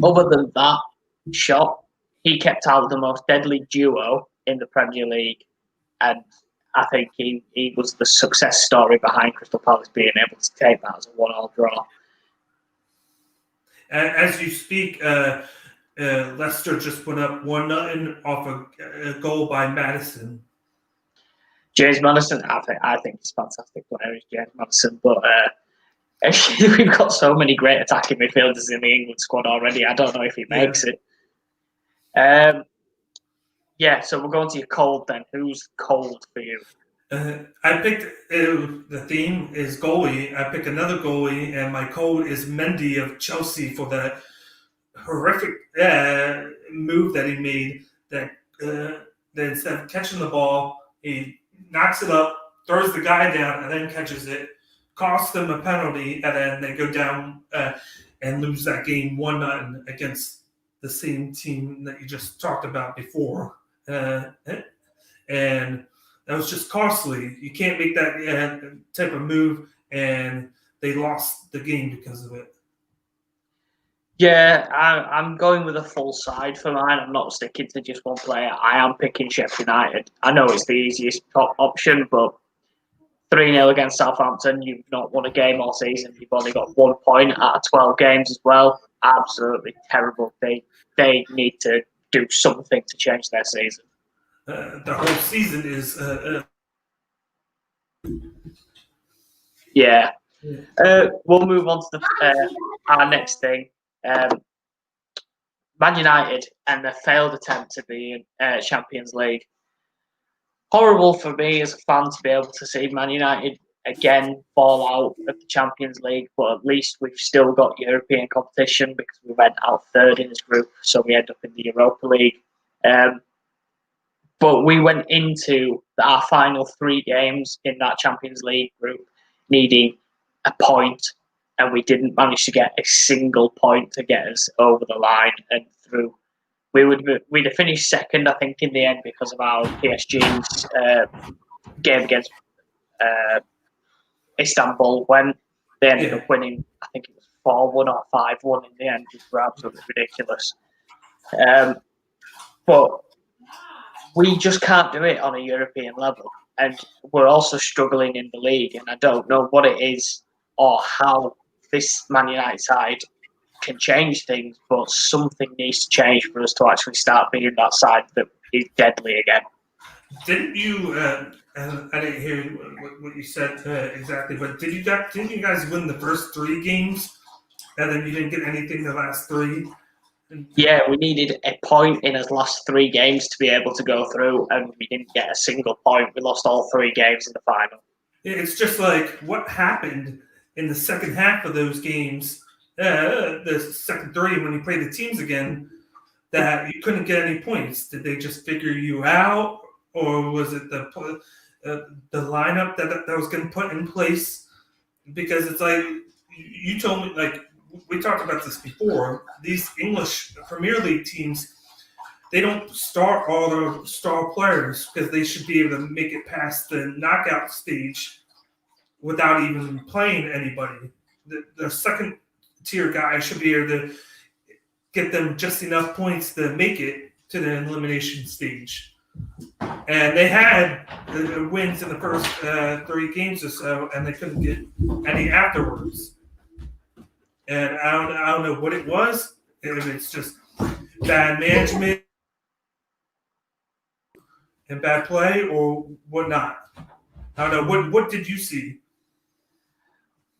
Other than that shot, he kept out the most deadly duo in the Premier League, and I think he was the success story behind Crystal Palace being able to take that as a 1-1 draw. As you speak, Leicester just put up 1-0 off a goal by Maddison. James Maddison, I think he's a fantastic player, is James Maddison. But we've got so many great attacking midfielders in the England squad already. I don't know if he makes it. So we're going to your cold then. Who's cold for you? I picked the theme is goalie. I picked another goalie, and my cold is Mendy of Chelsea for the horrific move that he made. That instead of catching the ball, he knocks it up, throws the guy down, and then catches it. Costs them a penalty, and then they go down and lose that game 1-0 against the same team that you just talked about before. And that was just costly. You can't make that type of move, and they lost the game because of it. Yeah, I'm going with a full side for mine. I'm not sticking to just one player. I am picking Sheffield United. I know it's the easiest option, but 3-0 against Southampton, you've not won a game all season. You've only got 1 point out of 12 games as well. Absolutely terrible. They need to do something to change their season. The whole season is... Yeah. We'll move on to our next thing. Man United and their failed attempt to be in Champions League. Horrible for me as a fan to be able to see Man United again fall out of the Champions League, but at least we've still got European competition because we went out third in this group, so we end up in the Europa League. But we went into our final 3 games in that Champions League group needing a point, and we didn't manage to get a single point to get us over the line and through. We'd have finished second, I think, in the end because of our PSG's game against Istanbul when they ended up winning. I think it was 4-1 or 5-1 in the end, which were absolutely ridiculous. But we just can't do it on a European level, and we're also struggling in the league. And I don't know what it is or how this Man United side can change things, but something needs to change for us to actually start being that side that is deadly again. Didn't you? I didn't hear what you said exactly, but didn't you guys win the first 3 games, and then you didn't get anything the last 3? Yeah, we needed a point in his last 3 games to be able to go through, and we didn't get a single point. We lost all 3 games in the final. It's just like what happened in the second half of those games. The second 3 when you played the teams again, that you couldn't get any points. Did they just figure you out, or was it the lineup that was getting put in place? Because it's like you told me, like we talked about this before. These English Premier League teams, they don't start all their star players because they should be able to make it past the knockout stage without even playing anybody. The second tier guys should be able to get them just enough points to make it to the elimination stage. And they had wins in the first 3 games or so, and they couldn't get any afterwards. And I don't know what it was. If it's just bad management and bad play, or whatnot. I don't know. What did you see?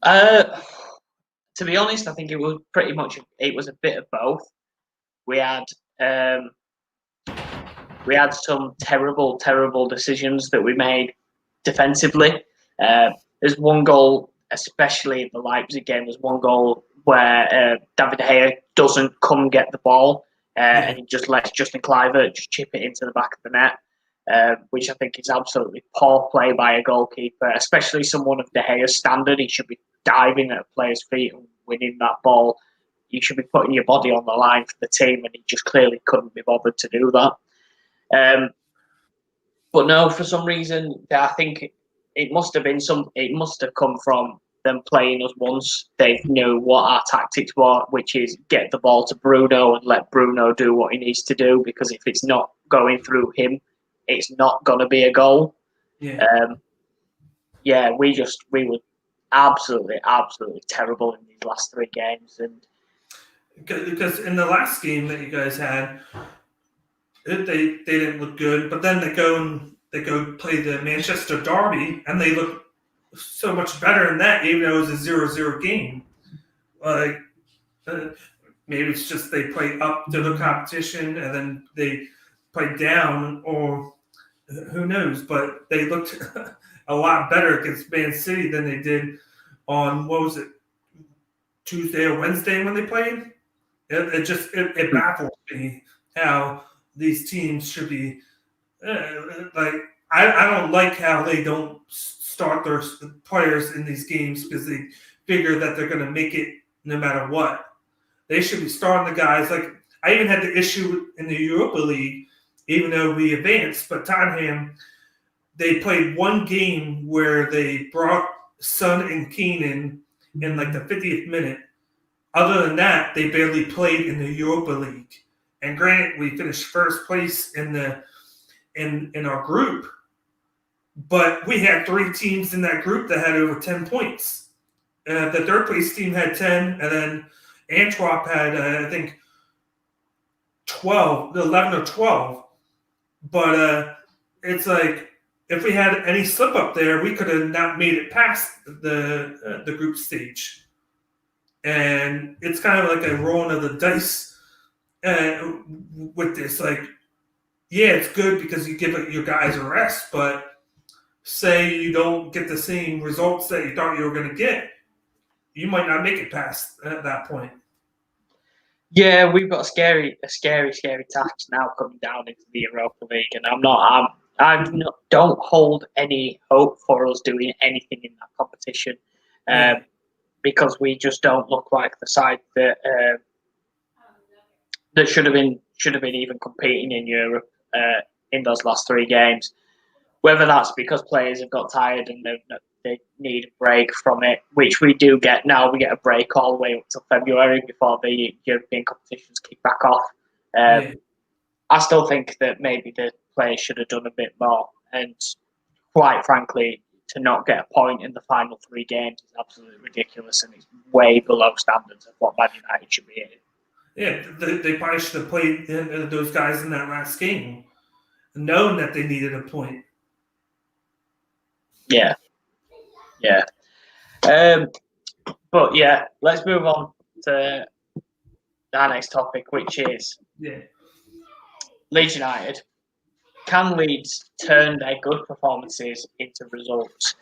To be honest, I think it was a bit of both. We had some terrible decisions that we made defensively. There's one goal, especially in the Leipzig game, there's one goal where David De Gea doesn't come get the ball and he just lets Justin Kluivert just chip it into the back of the net, which I think is absolutely poor play by a goalkeeper, especially someone of De Gea's standard. He should be diving at a player's feet and winning that ball. You should be putting your body on the line for the team, and he just clearly couldn't be bothered to do that. But no, for some reason, I think it must have come from them playing us once. They knew what our tactics were, which is get the ball to Bruno and let Bruno do what he needs to do, because if it's not going through him, it's not going to be a goal. We were absolutely terrible in these last 3 games. And because in the last game that you guys had, they didn't look good, but then they go play the Manchester Derby, and they look so much better in that, even though it was a 0-0 game. Like maybe it's just they play up to the competition and then they play down, or who knows? But they looked a lot better against Man City than they did on, what was it, Tuesday or Wednesday when they played. It baffles me how these teams should be like. I don't like how they don't start their players in these games because they figure that they're going to make it no matter what. They should be starting the guys. Like I even had the issue in the Europa League, even though we advanced, but Tottenham, they played one game where they brought Son and Keane in like the 50th minute. Other than that, they barely played in the Europa League. And granted, we finished first place in our group, but we had 3 teams in that group that had over 10 points. The third place team had 10, and then Antwerp had, I think, 11 or 12. But it's like, if we had any slip up there, we could have not made it past the group stage. And it's kind of like a rolling of the dice with this. Like, yeah, it's good because you give your guys a rest, but say you don't get the same results that you thought you were going to get, you might not make it past that point. Yeah, we've got a scary task now coming down into the Europa League, and don't hold any hope for us doing anything in that competition, because we just don't look like the side that should have been even competing in Europe in those last 3 games. Whether that's because players have got tired and they need a break from it, which we do get now. We get a break all the way up till February before the European competitions kick back off. I still think that maybe the players should have done a bit more. And quite frankly, to not get a point in the final 3 games is absolutely ridiculous, and it's way below standards of what Man United should be in. Yeah, they probably should have played those guys in that last game, knowing that they needed a point. Yeah. But yeah, let's move on to our next topic, which is Leeds United. Can Leeds turn their good performances into results?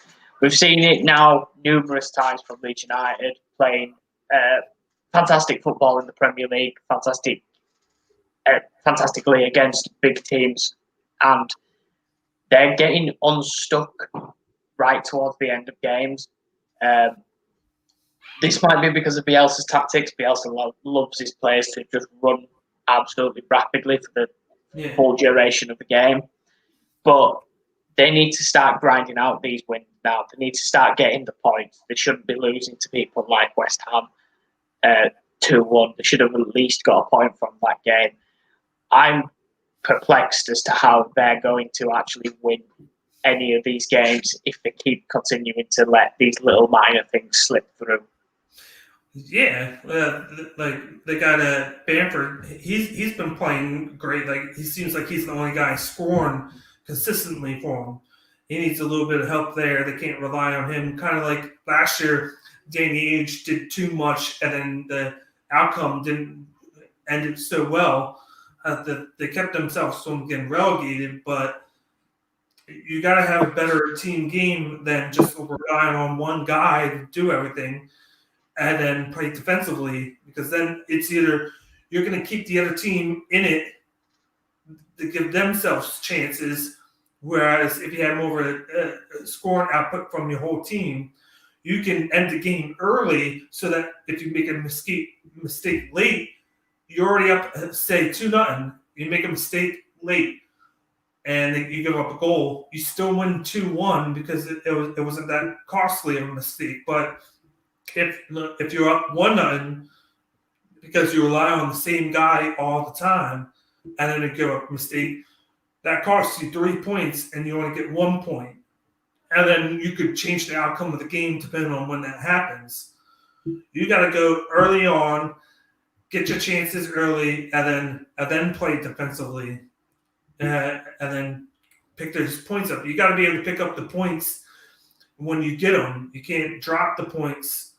We've seen it now numerous times from Leeds United playing fantastic football in the Premier League, fantastically against big teams, and they're getting unstuck right towards the end of games. This might be because of Bielsa's tactics. Bielsa loves his players to just run absolutely rapidly for the full duration of the game. But they need to start grinding out these wins now. They need to start getting the points. They shouldn't be losing to people like West Ham 2-1. They should have at least got a point from that game. I'm perplexed as to how they're going to actually win any of these games if they keep continuing to let these little minor things slip through. Yeah, like they got Bamford. He's been playing great. Like he seems like he's the only guy scoring consistently for him. He needs a little bit of help there. They can't rely on him. Kind of like last year, Danny Ainge did too much, and then the outcome didn't end it so well. They kept themselves from getting relegated, but you got to have a better team game than just relying on one guy to do everything and then play defensively, because then it's either you're going to keep the other team in it to give themselves chances, whereas if you have more of a scoring output from your whole team, you can end the game early so that if you make a mistake late, you're already up, say, 2-0. You make a mistake late and you give up a goal, you still win 2-1 because it wasn't that costly of a mistake. But if you're up 1-0 because you rely on the same guy all the time and then you give up a mistake, that costs you 3 points and you only get 1 point. And then you could change the outcome of the game depending on when that happens. You got to go early on, get your chances early, and then play defensively, and then pick those points up. You got to be able to pick up the points when you get them. You can't drop the points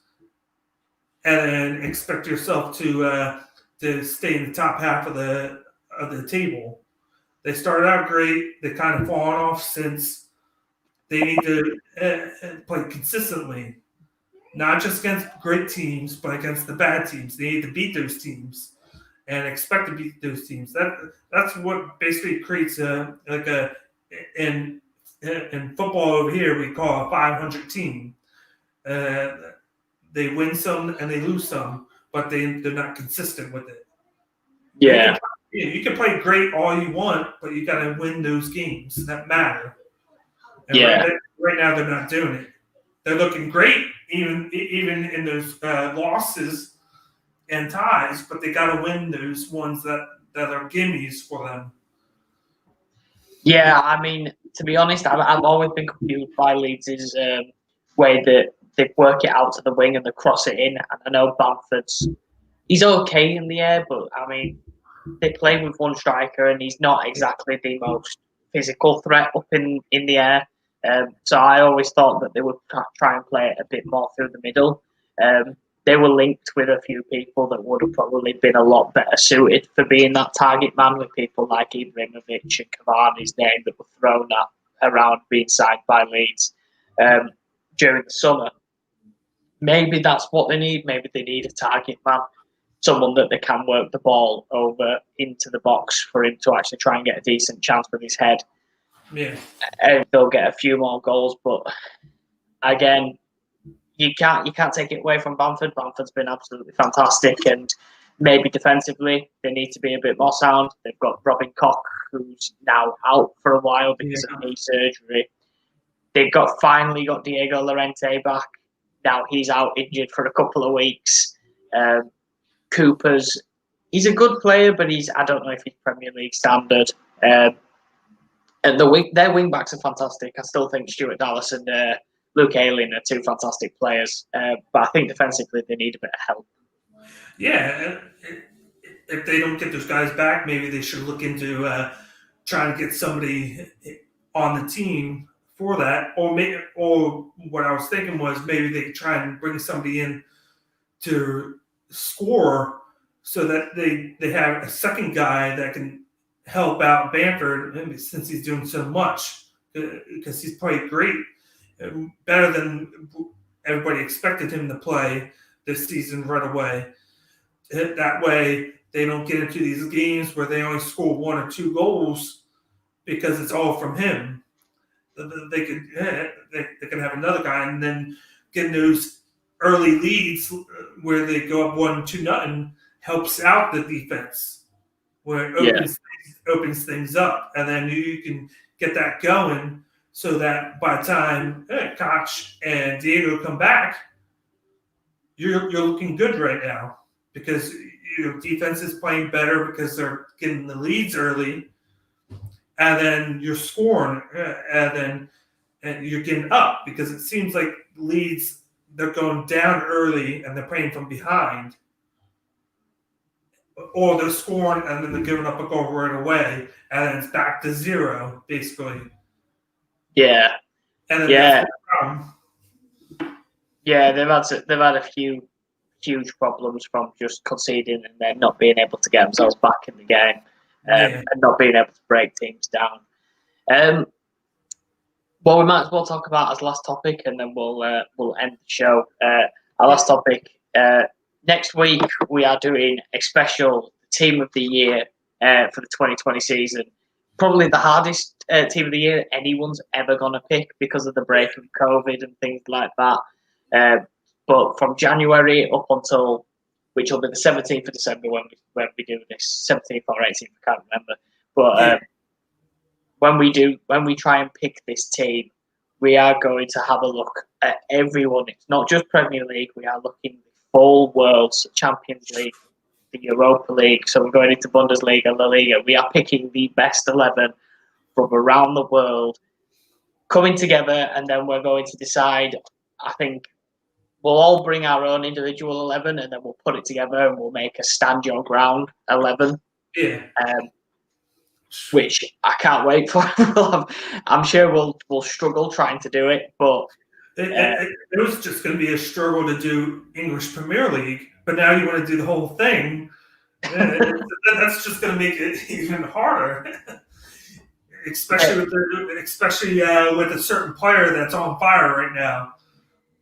and then expect yourself to stay in the top half of the table. They started out great. They've kind of fallen off since. They need to play consistently, not just against great teams, but against the bad teams. They need to beat those teams and expect to beat those teams. That's what basically creates in football over here we call a 500 team. They win some and they lose some, but they're not consistent with it. Yeah. You can play great all you want, but you got to win those games that matter. And right now they're not doing it. They're looking great, even in those losses and ties, but they got to win those ones that are gimmies for them. Yeah, I mean, to be honest, I've always been confused by Leeds' way that they work it out to the wing and they cross it in. And I know he's okay in the air, but I mean, they play with one striker and he's not exactly the most physical threat up in the air. So I always thought that they would try and play it a bit more through the middle. They were linked with a few people that would have probably been a lot better suited for being that target man, with people like Ibrahimovic and Cavani's name that were thrown around being signed by Leeds during the summer. Maybe that's what they need. Maybe they need a target man, someone that they can work the ball over into the box for him to actually try and get a decent chance with his head. Yeah. And they'll get a few more goals, but again, you can't take it away from Bamford. Bamford's been absolutely fantastic, and maybe defensively they need to be a bit more sound. They've got Robin Koch, who's now out for a while because of knee surgery. They've finally got Diego Llorente back. Now he's out injured for a couple of weeks. Cooper's, he's a good player, but I don't know if he's Premier League standard. And their wing backs are fantastic. I still think Stuart Dallas and Luke Ayling are two fantastic players. But I think defensively they need a bit of help. Yeah, if they don't get those guys back, maybe they should look into trying to get somebody on the team for that. Or what I was thinking was maybe they could try and bring somebody in to score so that they have a second guy that can help out Bamford since he's doing so much, because he's played great, better than everybody expected him to play this season right away. That way they don't get into these games where they only score 1 or 2 goals because it's all from him. They can have another guy, and then getting those early leads where they go up 1-2-0 helps out the defense, where it opens things up, and then you can get that going so that by the time Koch and Diego come back, you're looking good right now, because your defense is playing better because they're getting the leads early, and then you're scoring, and you're getting up, because it seems like Leeds, they're going down early and they're playing from behind, or they're scoring and then they're giving up a goal right away, and then it's back to 0 basically. Yeah, and then that's the problem. Yeah, they've had a few huge problems from just conceding and then not being able to get themselves back in the game, and not being able to break teams down. Well, we might as well talk about as last topic, and then we'll end the show. Our last topic, next week we are doing a special Team of the Year for the 2020 season. Probably the hardest Team of the Year anyone's ever going to pick because of the break of COVID and things like that. But from January up until, which will be the 17th of December when we do this, 17th or 18th, I can't remember. But when we try and pick this team, we are going to have a look at everyone. It's not just Premier League. We are looking at the full world, so Champions League, the Europa League. So we're going into Bundesliga, La Liga. We are picking the best 11 from around the world, coming together, and then we're going to decide. I think we'll all bring our own individual 11, and then we'll put it together and we'll make a stand your ground 11. Yeah. Which I can't wait for. I'm sure we'll struggle trying to do it, but it was just going to be a struggle to do English Premier League. But now you want to do the whole thing. That's just going to make it even harder, especially with a certain player that's on fire right now.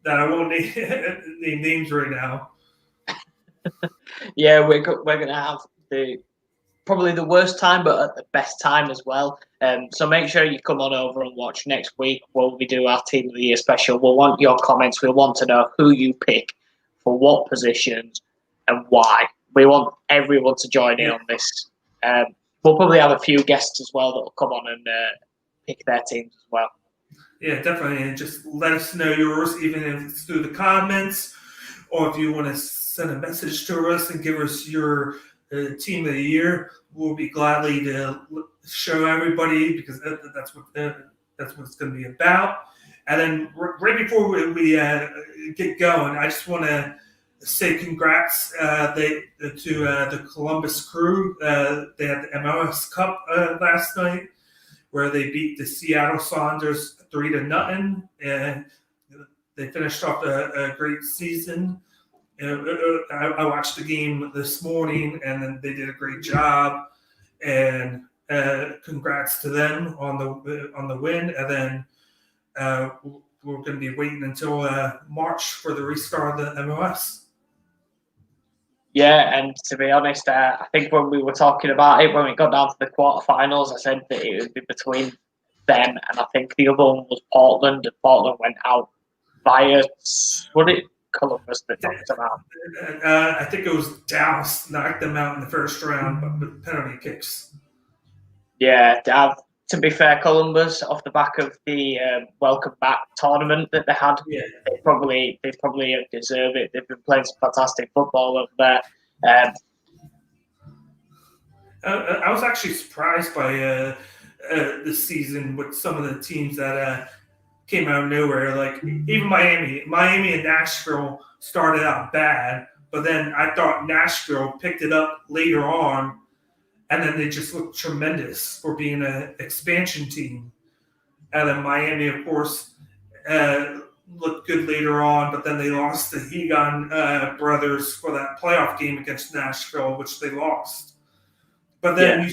That I won't name names right now. Yeah, we're going to have probably the worst time, but at the best time as well. So make sure you come on over and watch next week when we do our Team of the Year special. We'll want your comments. We'll want to know who you pick for what positions and why. We want everyone to join in on this. We'll probably have a few guests as well that will come on and pick their teams as well. Yeah, definitely. And just let us know yours, even if it's through the comments, or if you want to send a message to us and give us your Team of the Year. We'll be gladly to show everybody, because that's what it's going to be about. And then right before we get going, I just want to say congrats to the Columbus Crew. They had the MLS Cup last night, where they beat the Seattle Sounders 3-0, and they finished off a great season. I watched the game this morning, and then they did a great job. And congrats to them on the win, and then we're going to be waiting until March for the restart of the MLS. Yeah, and to be honest, I think when we were talking about it, when we got down to the quarterfinals, I said that it would be between them, and I think the other one was Portland, and Portland went out via, what it, Columbus that knocked them out. I think it was Dallas knocked them out in the first round, but with penalty kicks. Yeah, to be fair, Columbus, off the back of the welcome back tournament that they had, they probably deserve it. They've been playing some fantastic football over there. I was actually surprised by this season with some of the teams that came out of nowhere. Like even Miami and Nashville started out bad, but then I thought Nashville picked it up later on. And then they just looked tremendous for being an expansion team. And then Miami, of course, looked good later on, but then they lost the Egon brothers for that playoff game against Nashville, which they lost. But then,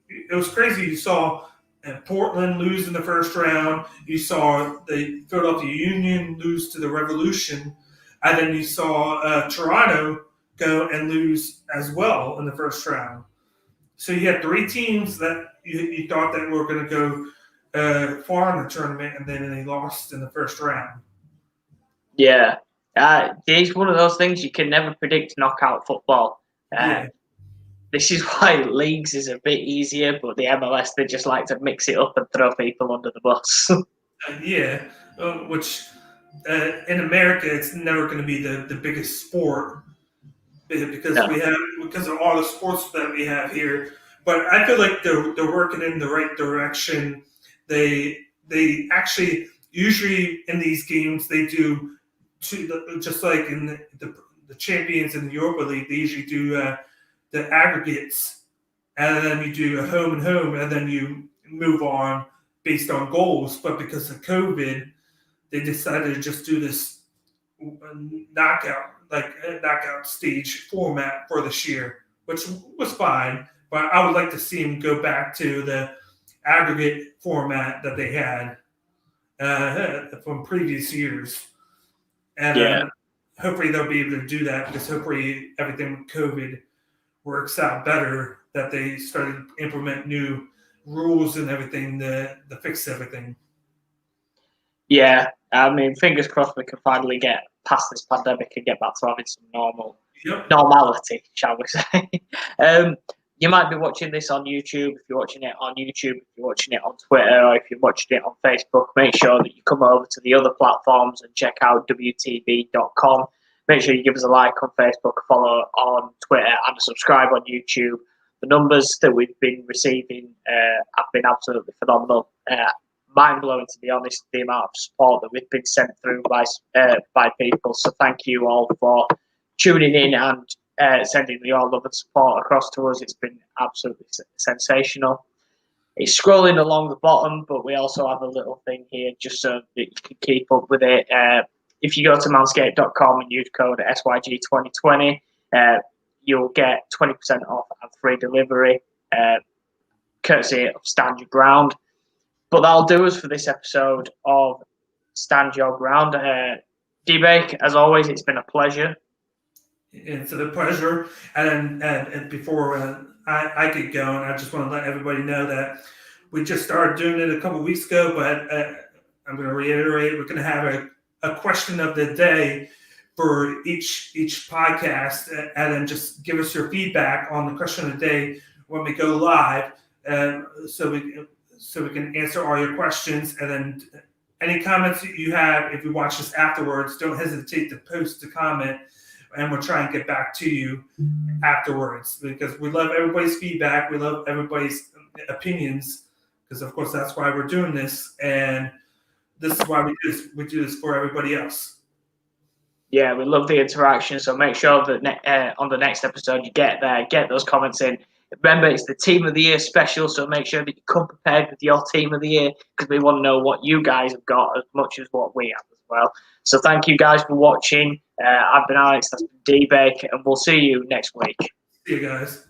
it was crazy. You saw Portland lose in the first round. You saw the Philadelphia Union lose to the Revolution, and then you saw Toronto go and lose as well in the first round. So you had three teams that you thought that were going to go far in the tournament, and then they lost in the first round. Yeah. It's one of those things you can never predict knockout football. This is why leagues is a bit easier, but the MLS, they just like to mix it up and throw people under the bus. Which in America, it's never going to be the biggest sport. Because of all the sports that we have here, but I feel like they're working in the right direction. They actually usually in these games they do just like in the champions in the Europa League. They usually do the aggregates, and then you do a home and home, and then you move on based on goals. But because of COVID, they decided to just do this knockout stage format for this year, which was fine. But I would like to see him go back to the aggregate format that they had from previous years. And hopefully they'll be able to do that, because hopefully everything with COVID works out better, that they started to implement new rules and everything to fix everything. Yeah, I mean, fingers crossed we can finally get past this pandemic and get back to having some normality, shall we say. You might be watching this on YouTube. If you're watching it on YouTube, if you're watching it on Twitter, or if you're watching it on Facebook, make sure that you come over to the other platforms and check out WTB.com. Make sure you give us a like on Facebook, follow on Twitter, and subscribe on YouTube. The numbers that we've been receiving have been absolutely phenomenal. Mind-blowing, to be honest, the amount of support that we've been sent through by people. So thank you all for tuning in and sending your love and support across to us. It's been absolutely sensational. It's scrolling along the bottom, but we also have a little thing here just so that you can keep up with it. If you go to manscaped.com and use code SYG2020, you'll get 20% off and free delivery, courtesy of Stand Your Ground. But that'll do us for this episode of Stand Your Ground. D-Bake, as always, it's been a pleasure. It's a pleasure. And before I get going, I just want to let everybody know that we just started doing it a couple weeks ago, but I'm going to reiterate, we're going to have a question of the day for each podcast, and then just give us your feedback on the question of the day when we go live, so we can answer all your questions. And then any comments that you have, if you watch this afterwards, don't hesitate to post a comment, and we'll try and get back to you afterwards, because we love everybody's feedback. We love everybody's opinions, because of course that's why we're doing this, and this is why we do this. We do this for everybody else. Yeah, we love the interaction. So make sure that on the next episode you get those comments in. Remember, it's the Team of the Year special, so make sure that you come prepared with your Team of the Year, because we want to know what you guys have got as much as what we have as well. So thank you guys for watching. I've been Alex, that's been D-Bake, and we'll see you next week. See you guys.